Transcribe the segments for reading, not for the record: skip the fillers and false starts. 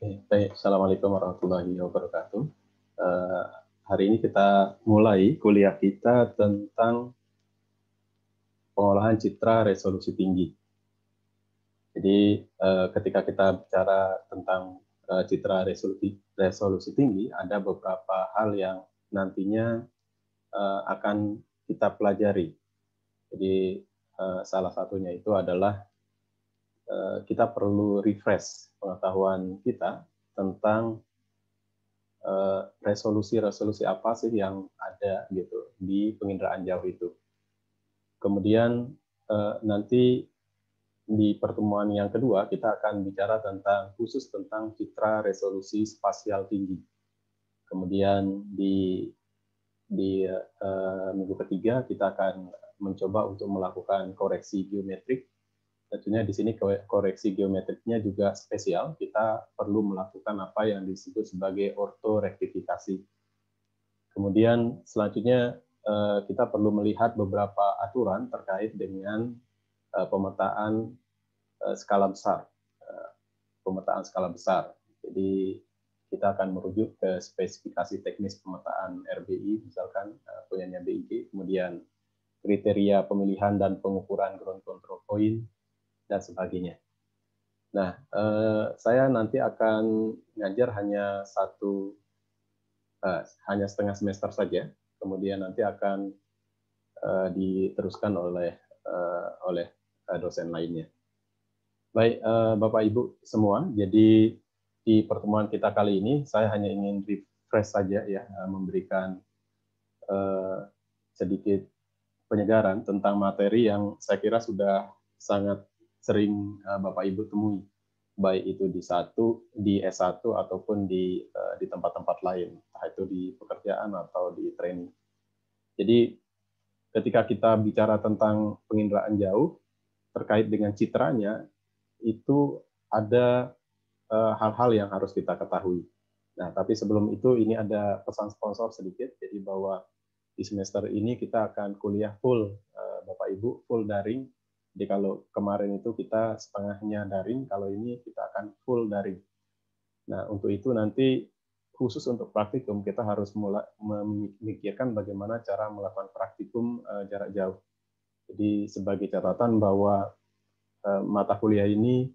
Baik. Assalamualaikum warahmatullahi wabarakatuh. Eh, Hari ini kita mulai kuliah kita tentang pengolahan citra resolusi tinggi. Jadi ketika kita bicara tentang citra resolusi tinggi, ada beberapa hal yang nantinya akan kita pelajari. Jadi salah satunya itu adalah kita perlu refresh pengetahuan kita tentang resolusi-resolusi apa sih yang ada gitu di penginderaan jauh itu. Kemudian nanti di pertemuan yang kedua kita akan bicara tentang khusus tentang citra resolusi spasial tinggi. Kemudian di minggu ketiga kita akan mencoba untuk melakukan koreksi geometrik. Tentunya di sini koreksi geometriknya juga spesial. Kita perlu melakukan apa yang disebut sebagai ortorektifikasi. Kemudian selanjutnya kita perlu melihat beberapa aturan terkait dengan pemetaan skala besar. Pemetaan skala besar. Jadi kita akan merujuk ke spesifikasi teknis pemetaan RBI, misalkan punyanya BIG, kemudian kriteria pemilihan dan pengukuran ground control point, dan sebagainya. Nah, saya nanti akan ngajar hanya setengah semester saja, kemudian nanti akan diteruskan oleh dosen lainnya. Baik, Bapak Ibu semua, jadi di pertemuan kita kali ini saya hanya ingin refresh saja ya, memberikan sedikit penyegaran tentang materi yang saya kira sudah sangat sering Bapak Ibu temui, baik itu di S1 ataupun di tempat-tempat lain, entah itu di pekerjaan atau di training. Jadi ketika kita bicara tentang penginderaan jauh terkait dengan citranya, itu ada hal-hal yang harus kita ketahui. Nah, tapi sebelum itu ini ada pesan sponsor sedikit, jadi bahwa di semester ini kita akan kuliah full, Bapak Ibu, full daring. Jadi kalau kemarin itu kita setengahnya daring, kalau ini kita akan full daring. Nah, untuk itu nanti khusus untuk praktikum kita harus mulai memikirkan bagaimana cara melakukan praktikum jarak jauh. Jadi sebagai catatan bahwa mata kuliah ini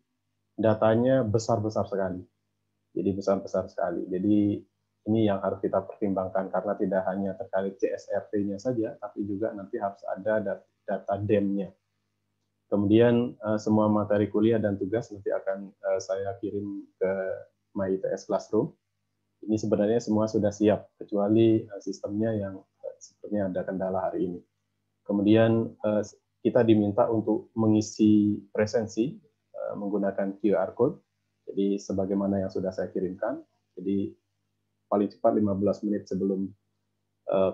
datanya besar-besar sekali. Jadi besar-besar sekali. Jadi ini yang harus kita pertimbangkan karena tidak hanya terkait CSRT-nya saja, tapi juga nanti harus ada data DEM-nya. Kemudian semua materi kuliah dan tugas nanti akan saya kirim ke MyITS Classroom. Ini sebenarnya semua sudah siap, kecuali sistemnya yang sepertinya ada kendala hari ini. Kemudian kita diminta untuk mengisi presensi menggunakan QR code. Jadi sebagaimana yang sudah saya kirimkan. Jadi paling cepat 15 menit sebelum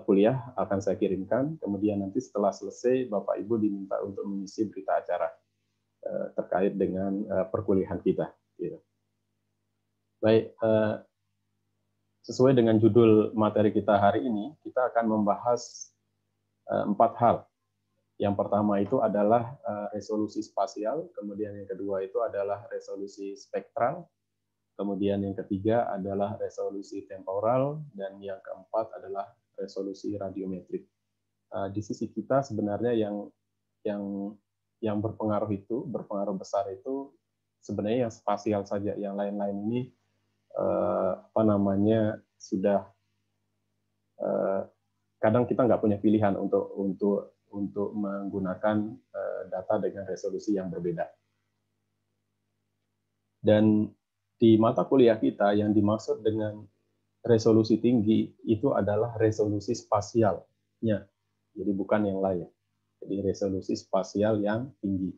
kuliah akan saya kirimkan. Kemudian nanti setelah selesai Bapak Ibu diminta untuk mengisi berita acara terkait dengan perkuliahan kita. Gitu. Baik, sesuai dengan judul materi kita hari ini, kita akan membahas 4 hal. Yang pertama itu adalah resolusi spasial, kemudian yang kedua itu adalah resolusi spektral, kemudian yang ketiga adalah resolusi temporal, dan yang keempat adalah resolusi radiometrik. Di sisi kita sebenarnya yang berpengaruh besar itu sebenarnya yang spasial saja, yang lain-lain ini sudah kadang kita nggak punya pilihan untuk menggunakan data dengan resolusi yang berbeda. Dan di mata kuliah kita yang dimaksud dengan resolusi tinggi itu adalah resolusi spasialnya, jadi bukan yang lain. Jadi resolusi spasial yang tinggi.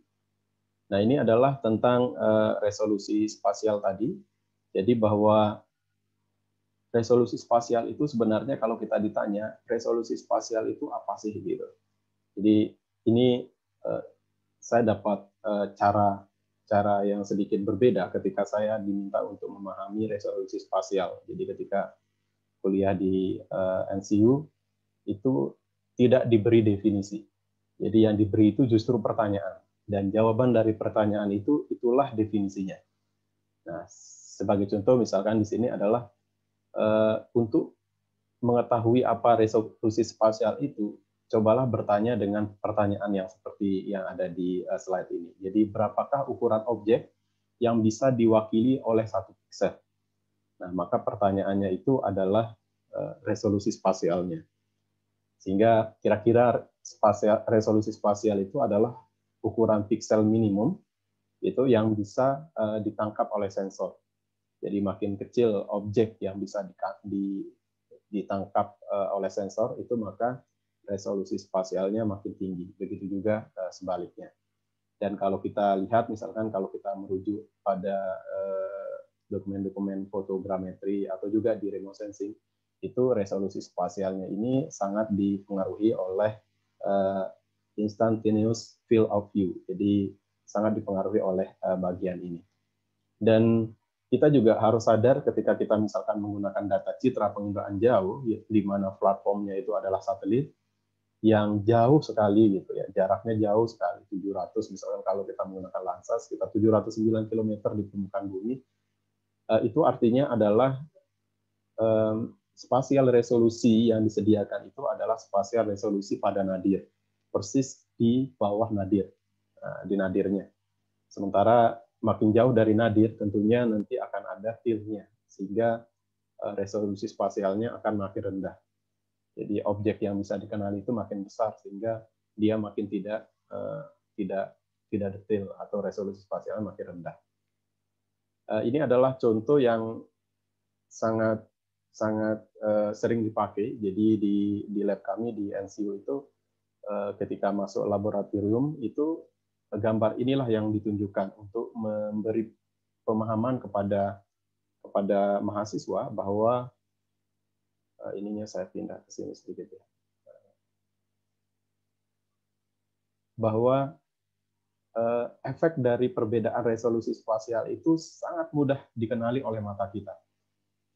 Nah, ini adalah tentang resolusi spasial tadi. Jadi bahwa resolusi spasial itu sebenarnya kalau kita ditanya resolusi spasial itu apa sih gitu. Jadi ini saya dapat cara yang sedikit berbeda ketika saya diminta untuk memahami resolusi spasial. Jadi ketika kuliah di NCU itu tidak diberi definisi. Jadi yang diberi itu justru pertanyaan. Dan jawaban dari pertanyaan itulah definisinya. Nah, Sebagai contoh, misalkan di sini adalah untuk mengetahui apa resolusi spasial itu, cobalah bertanya dengan pertanyaan yang seperti yang ada di slide ini. Jadi, berapakah ukuran objek yang bisa diwakili oleh satu piksel? Nah, maka pertanyaannya itu adalah resolusi spasialnya. Sehingga kira-kira resolusi spasial itu adalah ukuran piksel minimum itu yang bisa ditangkap oleh sensor. Jadi makin kecil objek yang bisa ditangkap oleh sensor itu, maka resolusi spasialnya makin tinggi. Begitu juga sebaliknya. Dan kalau kita lihat, misalkan kalau kita merujuk pada dokumen-dokumen fotogrametri atau juga di remote sensing, itu resolusi spasialnya ini sangat dipengaruhi oleh instantaneous field of view. Jadi sangat dipengaruhi oleh bagian ini. Dan kita juga harus sadar ketika kita misalkan menggunakan data citra penginderaan jauh, di mana platformnya itu adalah satelit yang jauh sekali gitu ya, jaraknya jauh sekali, 700 misalkan kalau kita menggunakan Landsat sekitar 709 km di permukaan bumi. Itu artinya adalah spasial resolusi yang disediakan itu adalah spasial resolusi pada nadir, persis di bawah nadir, di nadirnya. Sementara makin jauh dari nadir, tentunya nanti akan ada field-nya, sehingga resolusi spasialnya akan makin rendah. Jadi objek yang bisa dikenali itu makin besar, sehingga dia makin tidak detail atau resolusi spasialnya makin rendah. Ini adalah contoh yang sangat sering dipakai. Jadi di lab kami di NCU itu ketika masuk laboratorium itu gambar inilah yang ditunjukkan untuk memberi pemahaman kepada mahasiswa bahwa ininya saya pindah ke sini sedikit ya. Bahwa efek dari perbedaan resolusi spasial itu sangat mudah dikenali oleh mata kita.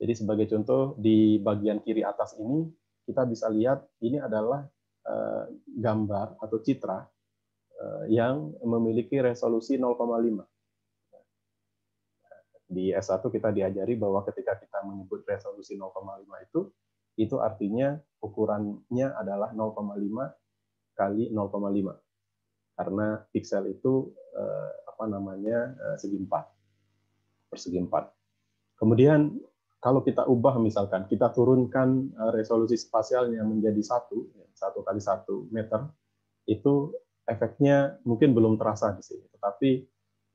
Jadi sebagai contoh di bagian kiri atas ini kita bisa lihat ini adalah gambar atau citra yang memiliki resolusi 0,5. Di S1 kita diajari bahwa ketika kita menyebut resolusi 0,5 itu artinya ukurannya adalah 0,5 kali 0,5. Karena piksel itu segi 4, persegi 4. Kemudian kalau kita ubah, misalkan kita turunkan resolusi spasialnya menjadi 1 kali 1 meter, itu efeknya mungkin belum terasa di sini. Tetapi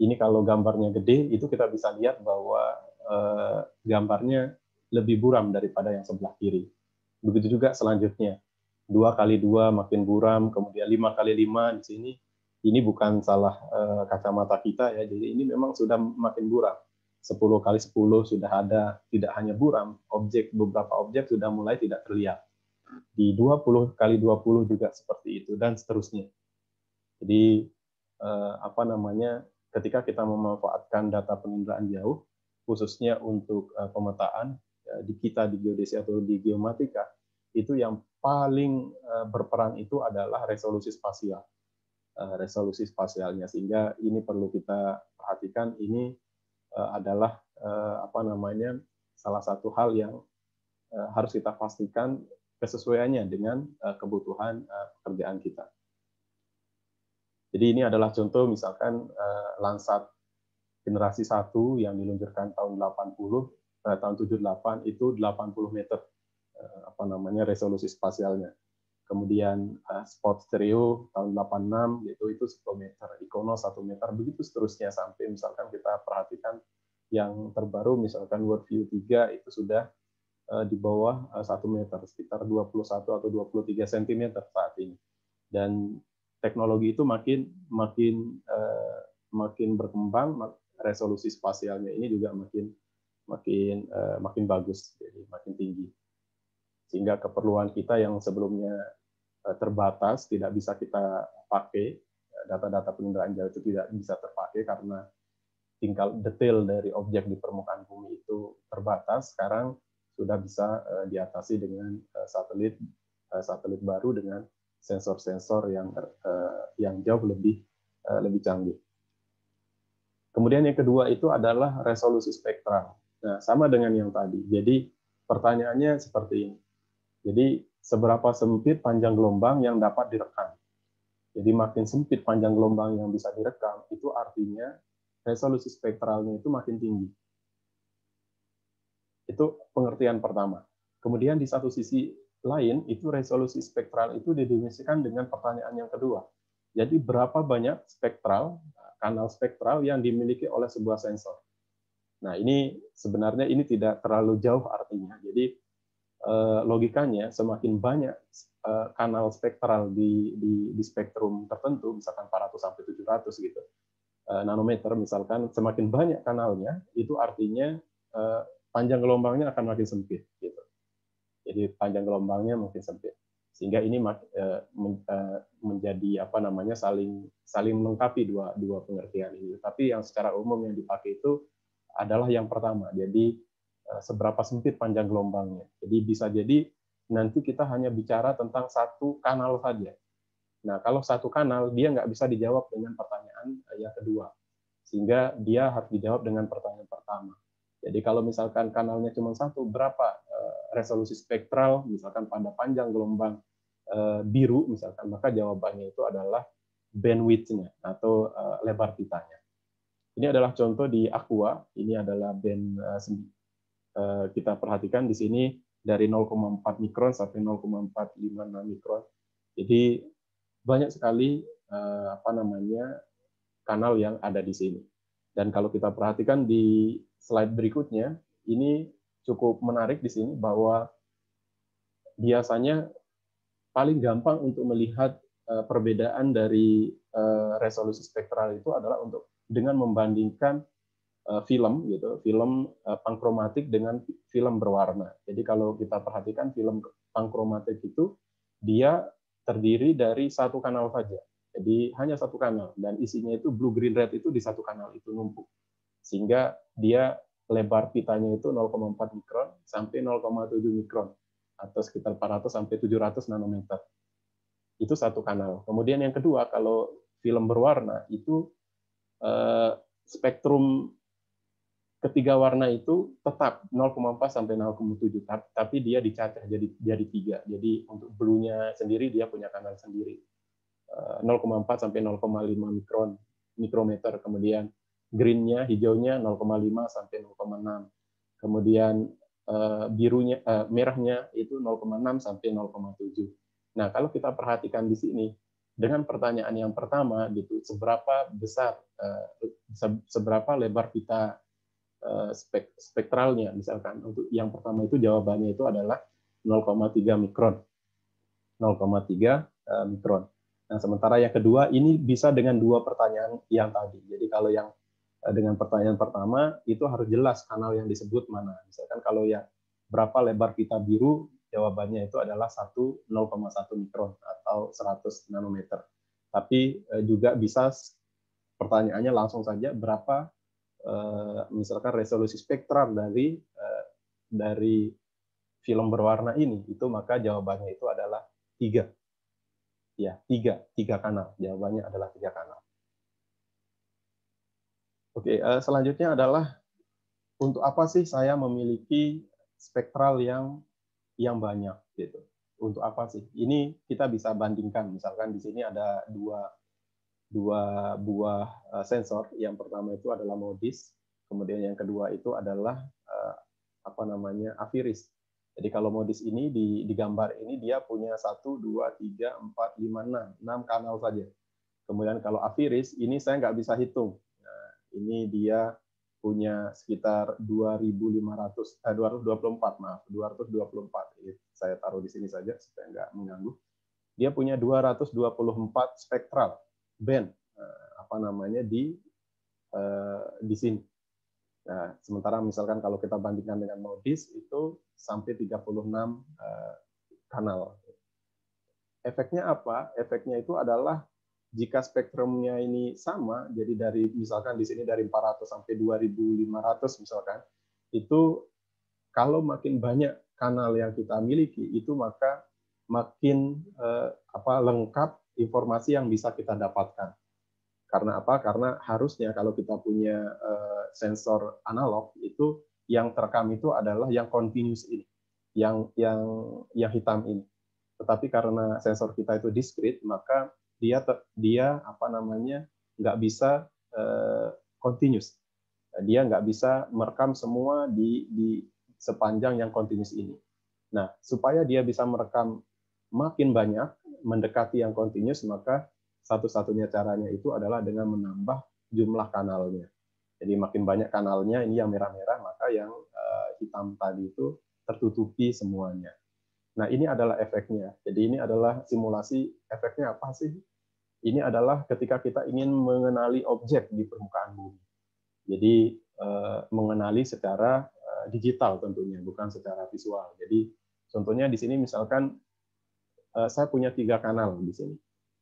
ini kalau gambarnya gede, itu kita bisa lihat bahwa gambarnya lebih buram daripada yang sebelah kiri. Begitu juga selanjutnya, 2 kali 2 makin buram, kemudian 5 kali 5 di sini, ini bukan salah kacamata kita ya, jadi ini memang sudah makin buram. 10 kali 10 sudah ada, tidak hanya buram, beberapa objek sudah mulai tidak terlihat. Di 20 kali 20 juga seperti itu, dan seterusnya. Jadi ketika kita memanfaatkan data penginderaan jauh, khususnya untuk pemetaan di geodesia atau di geomatika, itu yang paling berperan itu adalah resolusi spasial, resolusi spasialnya. Sehingga ini perlu kita perhatikan. Ini adalah salah satu hal yang harus kita pastikan kesesuaiannya dengan kebutuhan pekerjaan kita. Jadi ini adalah contoh misalkan Landsat generasi 1 yang diluncurkan tahun 78 itu 80 meter resolusi spasialnya. Kemudian Spot Stereo tahun 86 yaitu 10 meter, Ikono 1 meter, begitu seterusnya sampai misalkan kita perhatikan yang terbaru misalkan WorldView 3 itu sudah di bawah 1 meter, sekitar 21 atau 23 cm saat ini. Dan teknologi itu makin berkembang, resolusi spasialnya ini juga makin bagus, jadi makin tinggi. Sehingga keperluan kita yang sebelumnya terbatas, tidak bisa kita pakai, data-data penginderaan jauh itu tidak bisa terpakai karena tingkat detail dari objek di permukaan bumi itu terbatas. Sekarang sudah bisa diatasi dengan satelit baru dengan sensor-sensor yang jauh lebih canggih. Kemudian yang kedua itu adalah resolusi spektral. Nah, sama dengan yang tadi. Jadi pertanyaannya seperti ini. Jadi seberapa sempit panjang gelombang yang dapat direkam? Jadi makin sempit panjang gelombang yang bisa direkam, itu artinya resolusi spektralnya itu makin tinggi. Itu pengertian pertama. Kemudian di satu sisi lain, itu resolusi spektral itu didefinisikan dengan pertanyaan yang kedua. Jadi berapa banyak spektral, kanal spektral yang dimiliki oleh sebuah sensor. Nah, ini sebenarnya ini tidak terlalu jauh artinya. Jadi logikanya semakin banyak kanal spektral di spektrum tertentu, misalkan 400 sampai 700 gitu, nanometer misalkan, semakin banyak kanalnya, itu artinya panjang gelombangnya akan makin sempit gitu. Jadi panjang gelombangnya makin sempit. Sehingga ini menjadi apa namanya saling melengkapi dua pengertian ini. Tapi yang secara umum yang dipakai itu adalah yang pertama. Jadi seberapa sempit panjang gelombangnya. Jadi bisa jadi nanti kita hanya bicara tentang satu kanal saja. Nah, kalau satu kanal, dia nggak bisa dijawab dengan pertanyaan yang kedua. Sehingga dia harus dijawab dengan pertanyaan pertama. Jadi kalau misalkan kanalnya cuma satu, berapa resolusi spektral, misalkan pada panjang gelombang biru, misalkan, maka jawabannya itu adalah bandwidth-nya atau lebar pitanya. Ini adalah contoh di Aqua, ini adalah band kita perhatikan di sini dari 0,4 mikron sampai 0,456 mikron. Jadi banyak sekali apa namanya kanal yang ada di sini. Dan kalau kita perhatikan di slide berikutnya, ini cukup menarik di sini bahwa biasanya paling gampang untuk melihat perbedaan dari resolusi spektral itu adalah dengan membandingkan film gitu, film pankromatik dengan film berwarna. Jadi kalau kita perhatikan film pankromatik itu dia terdiri dari satu kanal saja. Jadi hanya satu kanal dan isinya itu blue green red itu di satu kanal itu numpuk. Sehingga dia lebar pitanya itu 0,4 mikron sampai 0,7 mikron atau sekitar 400 sampai 700 nanometer. Itu satu kanal. Kemudian yang kedua, kalau film berwarna itu spektrum ketiga warna itu tetap 0,4 sampai 0,7, tapi dia dicacah jadi 3. Jadi untuk blue-nya sendiri dia punya kanal sendiri. 0,4 sampai 0,5 mikrometer. Kemudian green-nya, hijaunya 0,5 sampai 0,6. Kemudian birunya, merahnya itu 0,6 sampai 0,7. Nah, kalau kita perhatikan di sini, dengan pertanyaan yang pertama gitu, seberapa besar, seberapa lebar pita spektralnya, misalkan untuk yang pertama itu jawabannya itu adalah 0,3 mikron. 0,3 mikron. Nah, sementara yang kedua ini bisa dengan dua pertanyaan yang tadi. Jadi kalau yang dengan pertanyaan pertama itu harus jelas kanal yang disebut mana. Misalkan kalau yang berapa lebar pita biru, jawabannya itu adalah 0,1 mikron atau 100 nanometer. Tapi juga bisa pertanyaannya langsung saja berapa misalkan resolusi spektral dari film berwarna ini, itu maka jawabannya itu adalah 3. Ya, 3 kanal. Jawabannya adalah 3 kanal. Oke, selanjutnya adalah untuk apa sih saya memiliki spektral yang banyak gitu. Untuk apa sih? Ini kita bisa bandingkan. Misalkan di sini ada dua buah sensor. Yang pertama itu adalah MODIS, kemudian yang kedua itu adalah apa namanya Aviris. Jadi kalau MODIS ini di gambar ini dia punya 1, 2, 3, 4, 5, 6 kanal saja. Kemudian kalau Aviris ini saya nggak bisa hitung. Nah, ini dia punya sekitar 224, maaf, 224. Saya taruh di sini saja supaya nggak mengganggu. Dia punya 224 spektral band apa namanya di sini. Nah, sementara misalkan kalau kita bandingkan dengan MODIS itu sampai 36 kanal. Efeknya apa? Efeknya itu adalah jika spektrumnya ini sama, jadi dari misalkan di sini dari 400 sampai 2500 misalkan, itu kalau makin banyak kanal yang kita miliki itu maka makin lengkap informasi yang bisa kita dapatkan. Karena apa? Karena harusnya kalau kita punya sensor analog itu yang terekam itu adalah yang continuous ini, yang hitam ini. Tetapi karena sensor kita itu discrete, maka dia apa namanya nggak bisa continuous. Dia nggak bisa merekam semua di sepanjang yang continuous ini. Nah, supaya dia bisa merekam makin banyak, mendekati yang continuous, maka satu-satunya caranya itu adalah dengan menambah jumlah kanalnya. Jadi makin banyak kanalnya, ini yang merah-merah, maka yang hitam tadi itu tertutupi semuanya. Nah, ini adalah efeknya. Jadi ini adalah simulasi. Efeknya apa sih? Ini adalah ketika kita ingin mengenali objek di permukaan bumi. Jadi mengenali secara digital tentunya, bukan secara visual. Jadi contohnya di sini misalkan saya punya 3 kanal di sini.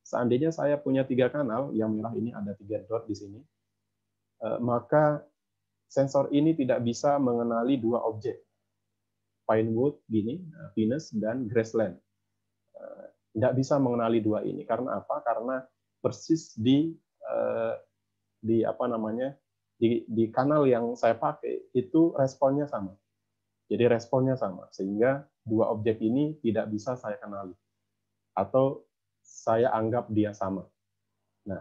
Seandainya saya punya 3 kanal, yang merah ini ada 3 dot di sini, maka sensor ini tidak bisa mengenali 2 objek. Pinewood gini, Venus dan Graceland. Tidak bisa mengenali 2 ini. Karena apa? Karena persis di apa namanya di kanal yang saya pakai itu responnya sama. Jadi responnya sama, sehingga 2 objek ini tidak bisa saya kenali atau saya anggap dia sama. Nah,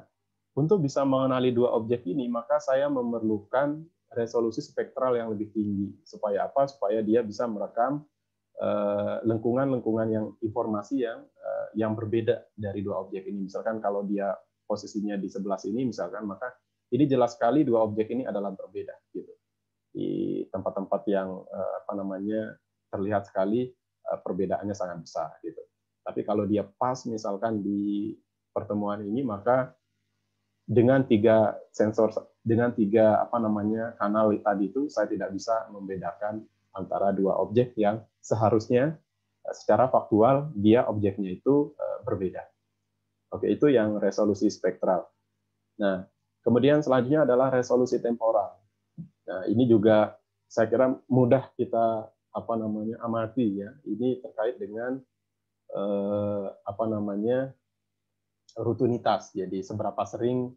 untuk bisa mengenali 2 objek ini, maka saya memerlukan resolusi spektral yang lebih tinggi. Supaya apa? Supaya dia bisa merekam lengkungan-lengkungan yang informasi yang berbeda dari 2 objek ini. Misalkan kalau dia posisinya di sebelah sini, misalkan, maka ini jelas sekali 2 objek ini adalah berbeda. Gitu. Di tempat-tempat yang apa namanya terlihat sekali perbedaannya sangat besar. Gitu. Tapi kalau dia pas, misalkan di pertemuan ini, maka dengan 3 sensor, dengan 3 apa namanya kanal tadi itu, saya tidak bisa membedakan antara 2 objek yang seharusnya secara faktual dia objeknya itu berbeda. Oke, itu yang resolusi spektral. Nah, kemudian selanjutnya adalah resolusi temporal. Nah, ini juga saya kira mudah kita apa namanya amati ya. Ini terkait dengan apa namanya rutinitas. Jadi seberapa sering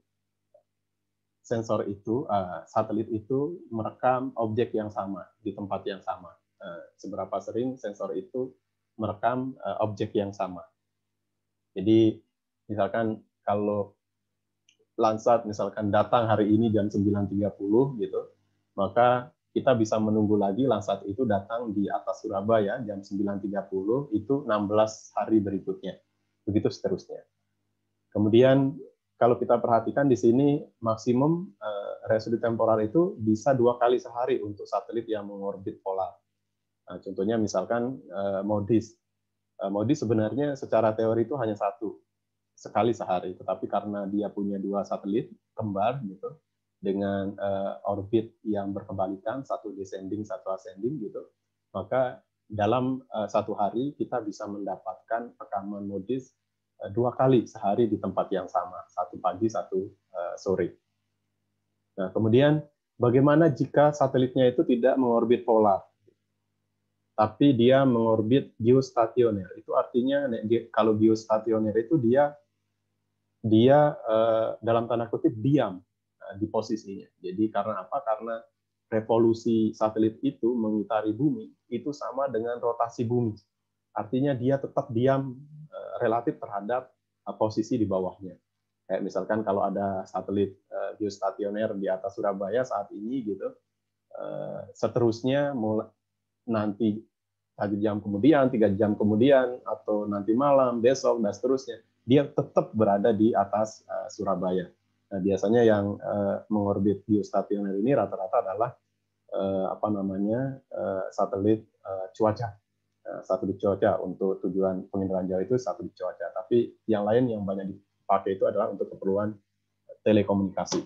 sensor itu, satelit itu merekam objek yang sama di tempat yang sama. Seberapa sering sensor itu merekam objek yang sama. Jadi misalkan kalau Landsat misalkan datang hari ini jam 9.30 gitu, maka kita bisa menunggu lagi Landsat itu datang di atas Surabaya jam 9.30 itu 16 hari berikutnya. Begitu seterusnya. Kemudian kalau kita perhatikan di sini maksimum resolusi temporal itu bisa 2 kali sehari untuk satelit yang mengorbit polar. Nah, contohnya misalkan MODIS. MODIS sebenarnya secara teori itu hanya 1 sekali sehari, tetapi karena dia punya 2 satelit kembar gitu dengan orbit yang berkebalikan, satu descending, satu ascending gitu, maka dalam 1 hari kita bisa mendapatkan rekaman MODIS 2 kali sehari di tempat yang sama, 1 pagi, 1 sore. Nah, kemudian bagaimana jika satelitnya itu tidak mengorbit polar, tapi dia mengorbit geostasioner? Itu artinya kalau geostasioner itu dia dalam tanda kutip diam di posisinya. Jadi karena apa? Karena revolusi satelit itu mengitari bumi itu sama dengan rotasi bumi. Artinya dia tetap diam relatif terhadap posisi di bawahnya. Kayak misalkan kalau ada satelit geostasioner di atas Surabaya saat ini gitu, seterusnya nanti 1 jam kemudian, 3 jam kemudian, atau nanti malam, besok, dan seterusnya, dia tetap berada di atas Surabaya. Nah, biasanya yang mengorbit geostasioner ini rata-rata adalah apa namanya satelit cuaca. Satelit cuaca untuk tujuan penginderaan jauh itu satelit cuaca. Tapi yang lain yang banyak dipakai itu adalah untuk keperluan telekomunikasi.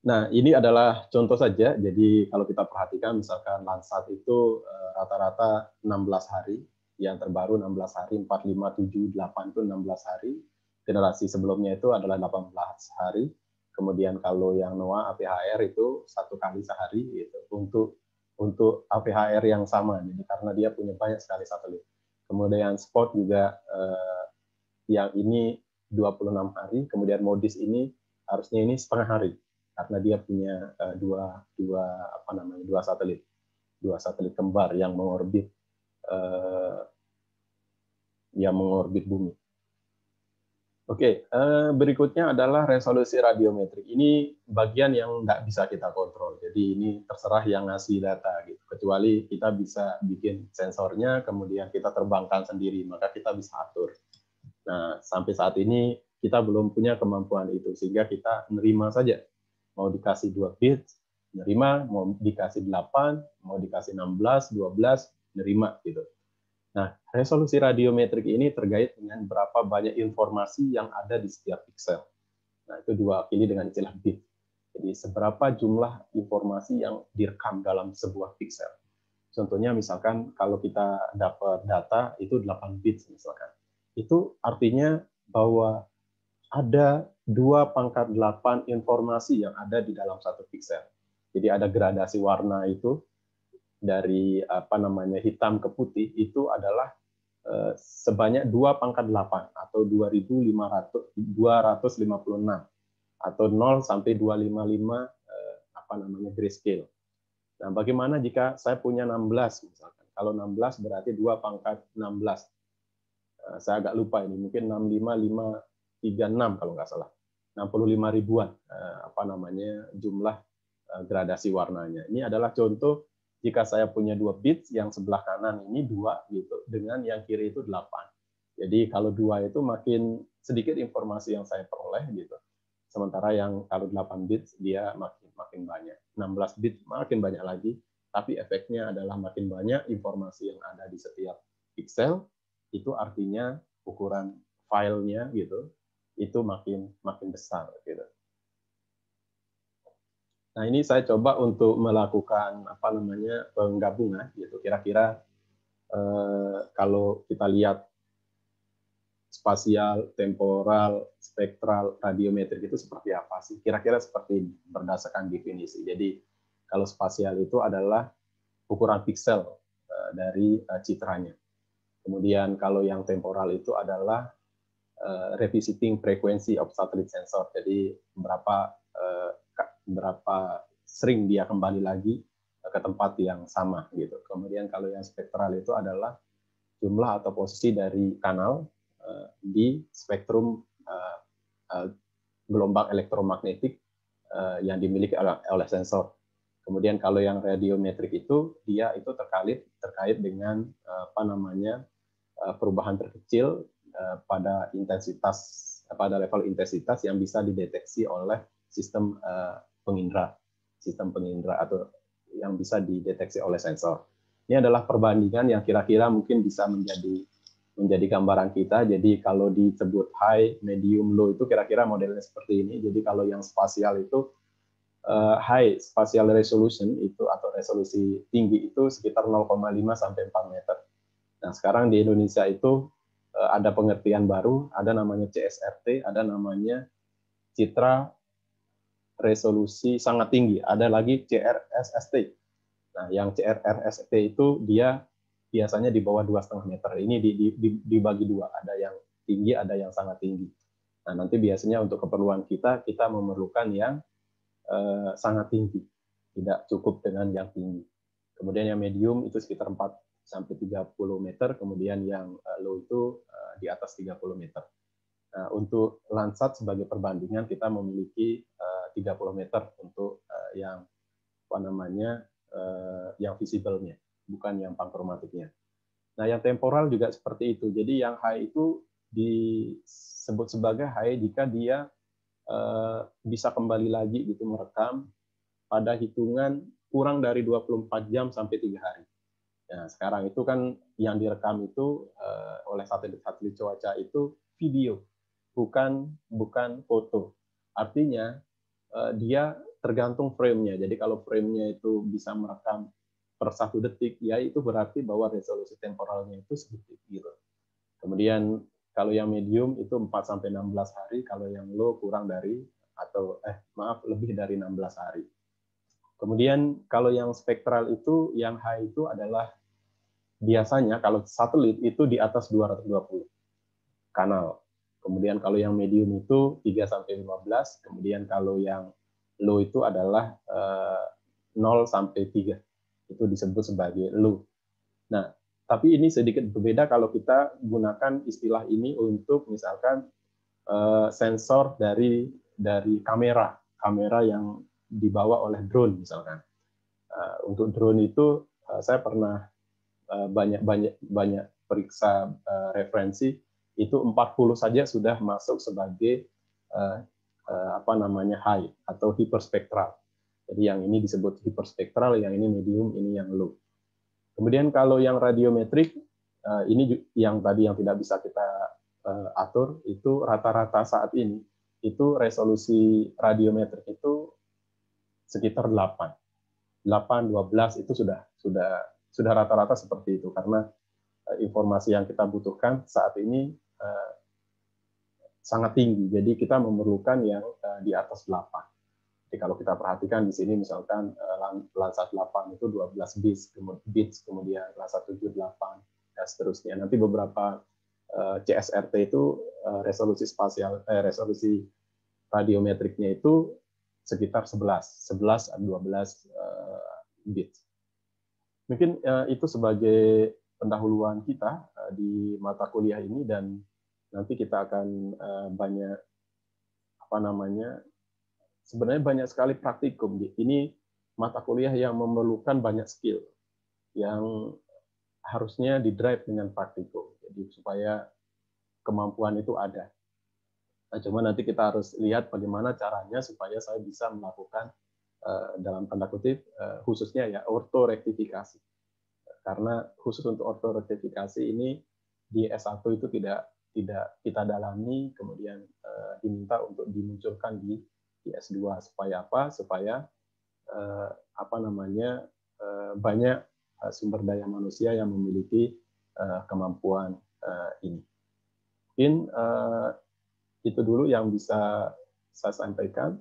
Nah, ini adalah contoh saja. Jadi kalau kita perhatikan misalkan Landsat itu rata-rata 16 hari, yang terbaru 16 hari, 4, 5, 7, 8 itu 16 hari. Generasi sebelumnya itu adalah 18 hari. Kemudian kalau yang NOAA APHR itu 1 kali sehari gitu untuk APHR yang sama, jadi karena dia punya banyak sekali satelit. Kemudian Spot juga yang ini 26 hari, kemudian MODIS ini harusnya ini setengah hari karena dia punya dua satelit kembar yang mengorbit bumi. Oke, berikutnya adalah resolusi radiometrik. Ini bagian yang nggak bisa kita kontrol. Jadi ini terserah yang ngasih data gitu. Kecuali kita bisa bikin sensornya, kemudian kita terbangkan sendiri, maka kita bisa atur. Nah, sampai saat ini kita belum punya kemampuan itu, sehingga kita nerima saja. Mau dikasih 2 bit, nerima, mau dikasih 8, mau dikasih 16, 12, nerima gitu. Nah, resolusi radiometrik ini terkait dengan berapa banyak informasi yang ada di setiap piksel. Nah, itu diwakili dengan istilah bit. Jadi, seberapa jumlah informasi yang direkam dalam sebuah piksel. Contohnya, misalkan kalau kita dapat data, itu 8 bit misalkan. Itu artinya bahwa ada 2/8 informasi yang ada di dalam satu piksel. Jadi, ada gradasi warna itu, dari hitam ke putih itu adalah sebanyak 2/8 atau 2.256 atau 0 sampai 255 grayscale. Nah, bagaimana jika saya punya 16 misalkan? Kalau 16 berarti 2/16. Saya agak lupa ini, mungkin 65536 kalau nggak salah. 65 ribuan jumlah gradasi warnanya. Ini adalah contoh jika saya punya 2 bit, yang sebelah kanan ini 2 gitu, dengan yang kiri itu 8. Jadi kalau 2 itu makin sedikit informasi yang saya peroleh gitu. Sementara yang kalau 8 bit dia makin banyak. 16 bit makin banyak lagi, tapi efeknya adalah makin banyak informasi yang ada di setiap pixel, itu artinya ukuran filenya gitu, itu makin besar gitu. Nah, ini saya coba untuk melakukan penggabungan gitu. Kira-kira kalau kita lihat spasial, temporal, spektral, radiometrik itu seperti apa sih? Kira-kira seperti berdasarkan definisi. Jadi kalau spasial itu adalah ukuran piksel dari citranya. Kemudian kalau yang temporal itu adalah revisiting frequency of satellite sensor. Jadi berapa sering dia kembali lagi ke tempat yang sama gitu. Kemudian kalau yang spektral itu adalah jumlah atau posisi dari kanal di spektrum gelombang elektromagnetik yang dimiliki oleh sensor. Kemudian kalau yang radiometrik itu dia itu terkait dengan perubahan terkecil pada level intensitas yang bisa dideteksi oleh sistem pengindra atau yang bisa dideteksi oleh sensor. Ini adalah perbandingan yang kira-kira mungkin bisa menjadi gambaran kita. Jadi kalau disebut high, medium, low itu kira-kira modelnya seperti ini. Jadi kalau yang spasial itu high spatial resolution itu atau resolusi tinggi itu sekitar 0,5 sampai 4 meter. Nah, sekarang di Indonesia itu ada pengertian baru, ada namanya CSRT, ada namanya citra resolusi sangat tinggi, ada lagi CRSST. Nah, yang CRSST itu dia biasanya di bawah 2,5 meter. Ini dibagi dua, ada yang tinggi, ada yang sangat tinggi. Nah, nanti biasanya untuk keperluan kita memerlukan yang sangat tinggi, tidak cukup dengan yang tinggi. Kemudian yang medium itu sekitar 4 sampai 30 meter, kemudian yang low itu di atas 30 meter. Nah, untuk Landsat sebagai perbandingan kita memiliki 30 meter untuk yang yang visible-nya, bukan yang pankromatiknya. Nah, yang temporal juga seperti itu. Jadi yang high itu disebut sebagai high jika dia bisa kembali lagi gitu merekam pada hitungan kurang dari 24 jam sampai 3 hari. Nah, sekarang itu kan yang direkam itu oleh satelit cuaca itu video, bukan foto. Artinya dia tergantung frame-nya. Jadi kalau frame-nya itu bisa merekam per 1 detik, ya itu berarti bahwa resolusi temporalnya itu sedikit gitu. Kemudian kalau yang medium itu 4 sampai 16 hari, kalau yang low kurang dari lebih dari 16 hari. Kemudian kalau yang spektral itu, yang high itu adalah biasanya kalau satelit itu di atas 220 kanal. Kemudian kalau yang medium itu 3 sampai 15, kemudian kalau yang low itu adalah 0 sampai 3. Itu disebut sebagai low. Nah, tapi ini sedikit berbeda kalau kita gunakan istilah ini untuk misalkan sensor dari kamera yang dibawa oleh drone misalkan. Untuk drone itu saya pernah banyak periksa referensi, itu 40 saja sudah masuk sebagai high atau hiperspektral. Jadi yang ini disebut hiperspektral, yang ini medium, ini yang low. Kemudian kalau yang radiometrik, ini yang tadi yang tidak bisa kita atur, itu rata-rata saat ini itu resolusi radiometrik itu sekitar 8, 12 itu sudah rata-rata seperti itu, karena informasi yang kita butuhkan saat ini sangat tinggi. Jadi kita memerlukan yang di atas 8. Jadi kalau kita perhatikan di sini misalkan Landsat 8 itu 12 bits, kemudian Landsat 7 8 dan seterusnya. Nanti beberapa CSRT itu resolusi radiometriknya itu sekitar 11 atau 12 bits. Mungkin itu sebagai pendahuluan kita di mata kuliah ini, dan nanti kita akan sebenarnya banyak sekali praktikum. Ini mata kuliah yang memerlukan banyak skill yang harusnya di-drive dengan praktikum. Jadi supaya kemampuan itu ada. Nah, cuma nanti kita harus lihat bagaimana caranya supaya saya bisa melakukan dalam tanda kutip khususnya ya ortorektifikasi. Karena khusus untuk ortorektifikasi ini di S1 itu tidak kita dalami, kemudian diminta untuk dimunculkan di S2. Supaya apa? Supaya banyak sumber daya manusia yang memiliki kemampuan ini. Mungkin itu dulu yang bisa saya sampaikan.